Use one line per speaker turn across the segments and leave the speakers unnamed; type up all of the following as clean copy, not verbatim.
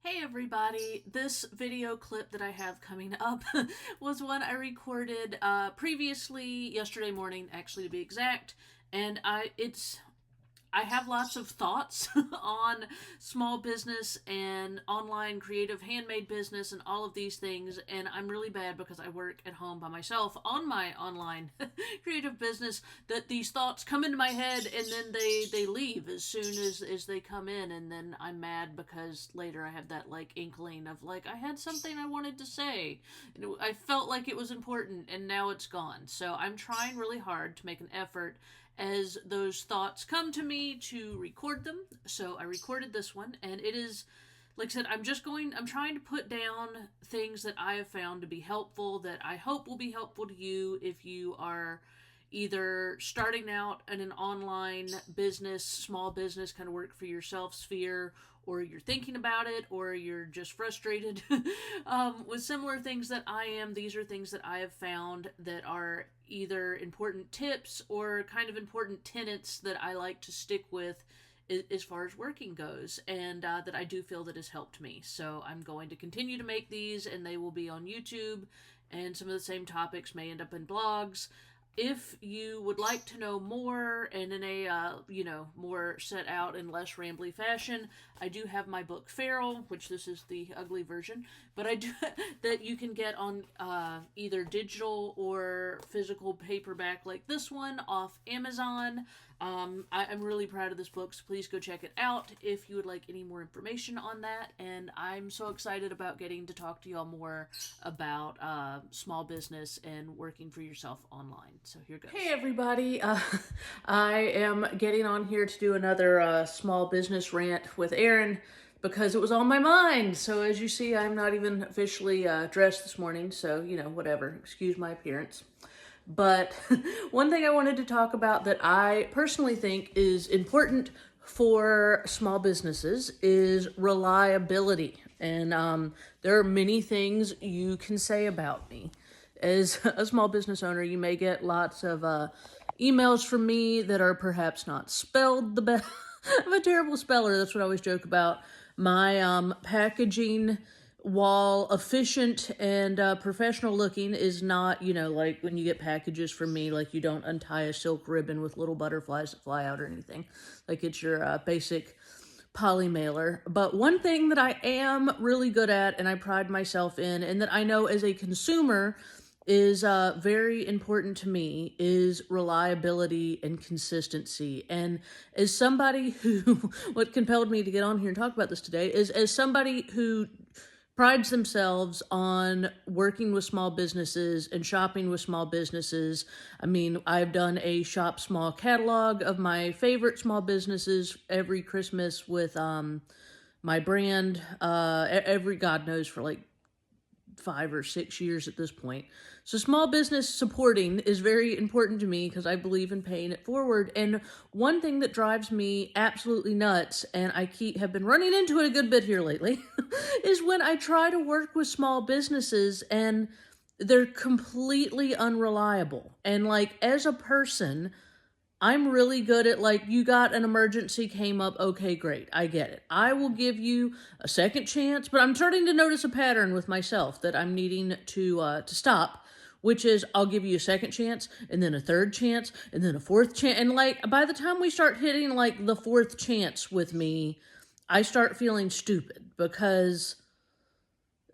Hey everybody, this video clip that I have coming up was one I recorded previously yesterday morning, actually to be exact, and I have lots of thoughts on small business and online creative handmade business and all of these things. And I'm really bad because I work at home by myself on my online creative business that these thoughts come into my head and then they leave as soon as they come in. And then I'm mad because later I have that like inkling of like, I had something I wanted to say. And I felt like it was important and now it's gone. So I'm trying really hard to make an effort as those thoughts come to me to record them. So I recorded this one, and it is, like I said, I'm trying to put down things that I have found to be helpful, that I hope will be helpful to you if you are either starting out in an online business, small business, kind of work for yourself sphere, or you're thinking about it, or you're just frustrated with similar things that I am. These are things that I have found that are either important tips or kind of important tenets that I like to stick with as far as working goes, and that I do feel that has helped me. So I'm going to continue to make these, and they will be on YouTube, and some of the same topics may end up in blogs. If you would like to know more and in a more set out and less rambly fashion, I do have my book Feral, which this is the ugly version, but I do that you can get on either digital or physical paperback like this one off Amazon. I'm really proud of this book, so please go check it out if you would like any more information on that. And I'm so excited about getting to talk to y'all more about small business and working for yourself online. So here goes. Hey everybody, I am getting on here to do another small business rant with Erin because it was on my mind. So as you see, I'm not even officially dressed this morning, so whatever, excuse my appearance. But one thing I wanted to talk about that I personally think is important for small businesses is reliability. And there are many things you can say about me. As a small business owner, you may get lots of emails from me that are perhaps not spelled the best. I'm a terrible speller. That's what I always joke about. My packaging, while efficient and professional looking, is not, like when you get packages from me, like you don't untie a silk ribbon with little butterflies that fly out or anything. Like it's your basic poly mailer. But one thing that I am really good at and I pride myself in, and that I know as a consumer is very important to me, is reliability and consistency. And as somebody who, what compelled me to get on here and talk about this today is as somebody who prides themselves on working with small businesses and shopping with small businesses. I mean, I've done a shop small catalog of my favorite small businesses every Christmas with my brand, every God knows for like 5 or 6 years at this point. So small business supporting is very important to me because I believe in paying it forward. And one thing that drives me absolutely nuts, and I have been running into it a good bit here lately, is when I try to work with small businesses and they're completely unreliable. And like as a person, I'm really good at like, you got an emergency came up, okay, great, I get it. I will give you a second chance, but I'm starting to notice a pattern with myself that I'm needing to stop, which is I'll give you a second chance, and then a third chance, and then a fourth chance, and like by the time we start hitting like the fourth chance with me, I start feeling stupid because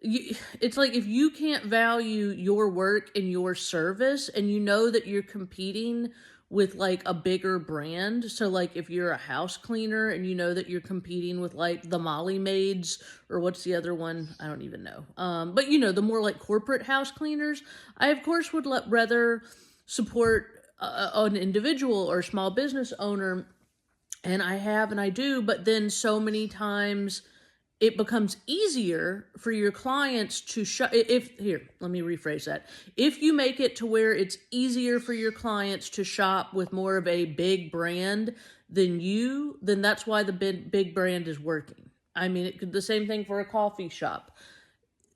it's like if you can't value your work and your service and you know that you're competing with like a bigger brand. So like if you're a house cleaner and you know that you're competing with like the Molly Maids or what's the other one? I don't even know. But the more like corporate house cleaners, I of course would rather support an individual or small business owner. And I have and I do, but then so many times it becomes easier for your clients to let me rephrase that. If you make it to where it's easier for your clients to shop with more of a big brand than you, then that's why the big brand is working. I mean, the same thing for a coffee shop.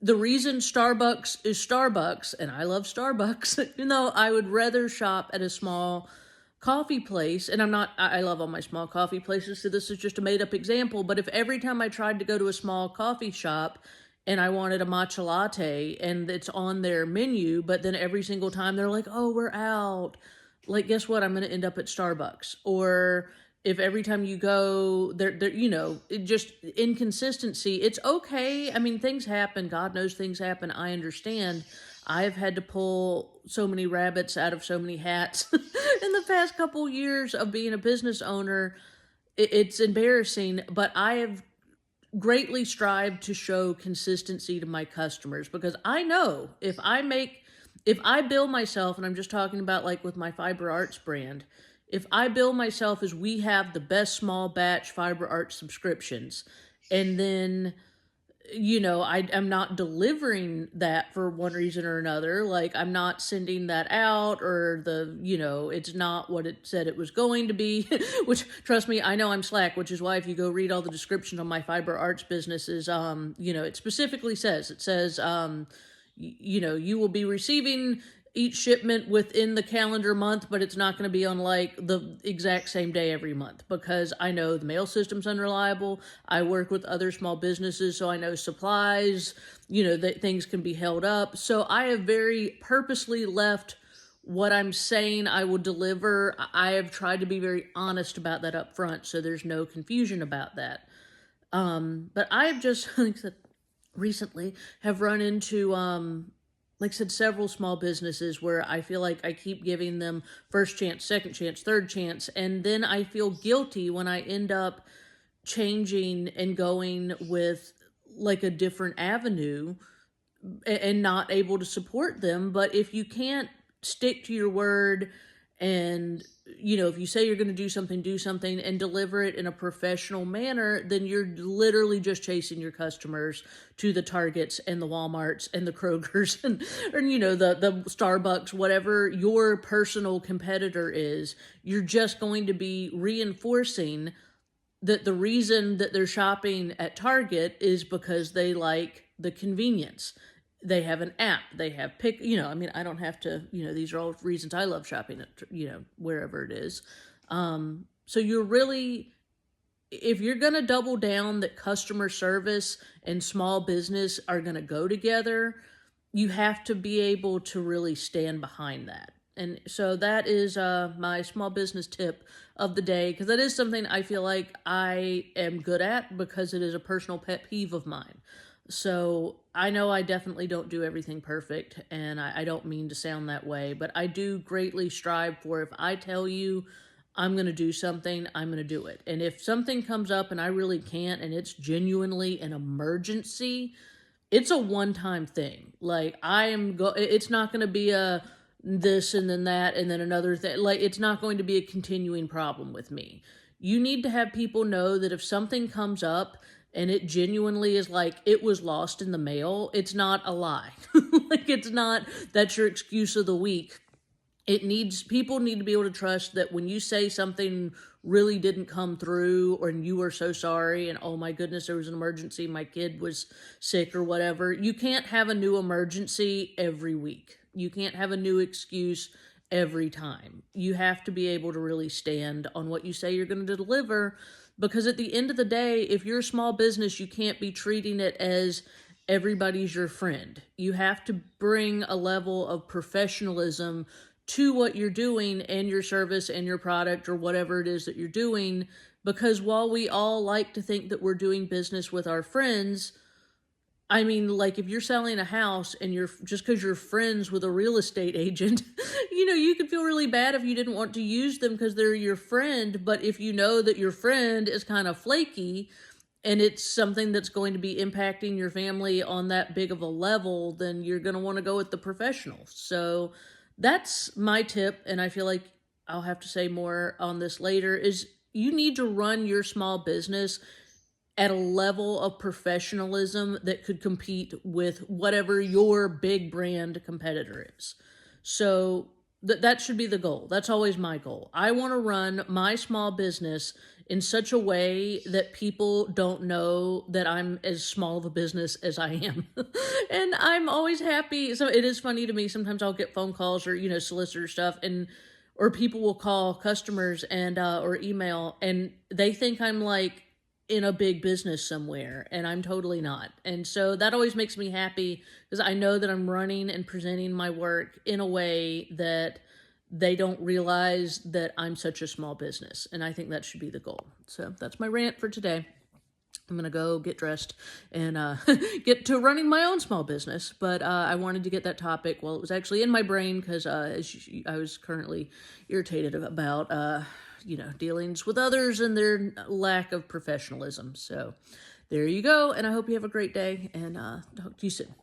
The reason Starbucks is Starbucks, and I love Starbucks, I would rather shop at a small coffee place, and I love all my small coffee places, so this is just a made up example, but if every time I tried to go to a small coffee shop and I wanted a matcha latte and it's on their menu, but then every single time they're like, oh, we're out, like, guess what? I'm going to end up at Starbucks. Or if every time you go, it just inconsistency. It's okay. I mean, things happen. God knows things happen. I understand. I've had to pull so many rabbits out of so many hats in the past couple years of being a business owner. It's embarrassing, but I have greatly strived to show consistency to my customers, because I know if I bill myself, and I'm just talking about like with my Fiber Arts brand, if I bill myself as we have the best small batch Fiber Arts subscriptions, and then I'm not delivering that for one reason or another. Like, I'm not sending that out, or it's not what it said it was going to be, which, trust me, I know I'm slack, which is why if you go read all the descriptions on my Fiber Arts businesses, it specifically says, you will be receiving each shipment within the calendar month, but it's not going to be on like the exact same day every month, because I know the mail system's unreliable. I work with other small businesses, so I know supplies, that things can be held up. So I have very purposely left what I'm saying I will deliver. I have tried to be very honest about that up front, so there's no confusion about that. But I've just, like I said, recently have run into, like I said, several small businesses where I feel like I keep giving them first chance, second chance, third chance, and then I feel guilty when I end up changing and going with like a different avenue and not able to support them. But if you can't stick to your word, and if you say you're going to do something and deliver it in a professional manner, then you're literally just chasing your customers to the Targets and the Walmarts and the Krogers and the Starbucks, whatever your personal competitor is. You're just going to be reinforcing that the reason that they're shopping at Target is because they like the convenience. They have an app, they have I don't have to, these are all reasons I love shopping at, wherever it is. So you're really, if you're going to double down that customer service and small business are going to go together, you have to be able to really stand behind that. And so that is my small business tip of the day, because that is something I feel like I am good at, because it is a personal pet peeve of mine. So I know I definitely don't do everything perfect, and I don't mean to sound that way, but I do greatly strive for, if I tell you I'm going to do something, I'm going to do it. And if something comes up and I really can't, and it's genuinely an emergency, it's a one-time thing. Like, it's not going to be a this and then that and then another thing. Like, it's not going to be a continuing problem with me. You need to have people know that if something comes up and it genuinely is like it was lost in the mail, it's not a lie. Like, it's not that's your excuse of the week. People need to be able to trust that when you say something really didn't come through, or you are so sorry, and oh my goodness, there was an emergency, my kid was sick or whatever. You can't have a new emergency every week. You can't have a new excuse every time. You have to be able to really stand on what you say you're going to deliver. Because at the end of the day, if you're a small business, you can't be treating it as everybody's your friend. You have to bring a level of professionalism to what you're doing and your service and your product or whatever it is that you're doing. Because while we all like to think that we're doing business with our friends, I mean, like, if you're selling a house and just because you're friends with a real estate agent, you could feel really bad if you didn't want to use them because they're your friend. But if you know that your friend is kind of flaky and it's something that's going to be impacting your family on that big of a level, then you're going to want to go with the professional. So that's my tip. And I feel like I'll have to say more on this later, is you need to run your small business at a level of professionalism that could compete with whatever your big brand competitor is. So that should be the goal. That's always my goal. I want to run my small business in such a way that people don't know that I'm as small of a business as I am. And I'm always happy. So it is funny to me. Sometimes I'll get phone calls or, solicitor stuff, or people will call customers and or email, and they think I'm like in a big business somewhere, and I'm totally not. And so that always makes me happy, because I know that I'm running and presenting my work in a way that they don't realize that I'm such a small business. And I think that should be the goal. So that's my rant for today. I'm going to go get dressed and get to running my own small business. But I wanted to get that topic while it was actually in my brain, because I was currently irritated about, dealings with others and their lack of professionalism. So there you go. And I hope you have a great day, and talk to you soon.